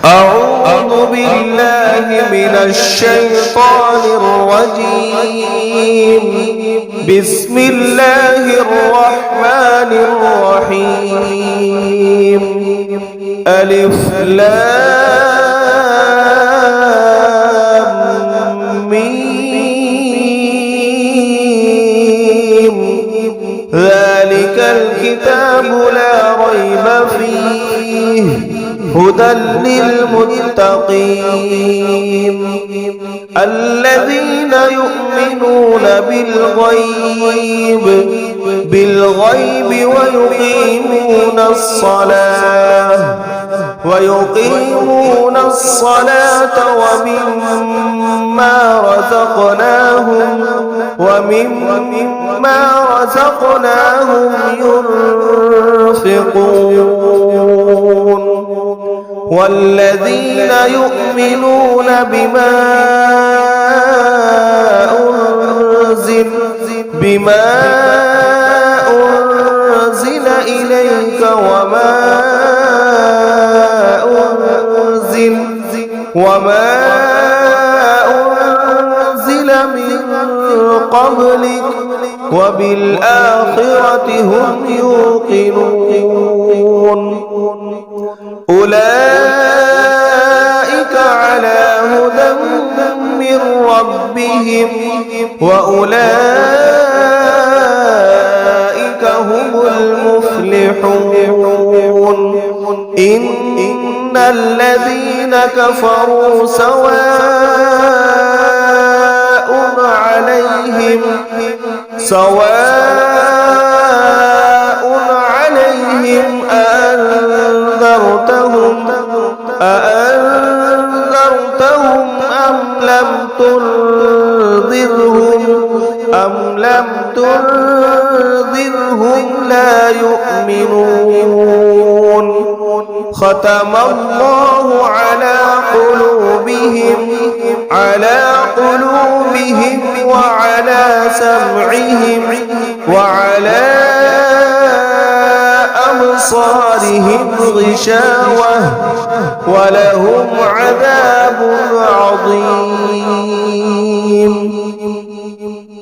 أعوذ بالله من الشيطان الرجيم. بسم الله الرحمن الرحيم. ألف لام ميم. ذلك الكتاب لا ريب فيه هدى للمتقين الذين يؤمنون بالغيب ويقيمون الصلاة ومما رزقناهم ينفقون والذين يؤمنون بما أنزل إليك وما أنزل من قبلك وبالآخرة هم يوقنون أولئك على هدى من ربهم وأولئك هم المفلحون إن الذين كفروا سواء عليهم أأنذرتهم أم لم تنذرهم لا يؤمنون ختم الله على قلوبهم وعلى سمعهم وعلى أبصارهم غشاوة ولهم عذاب عظيم.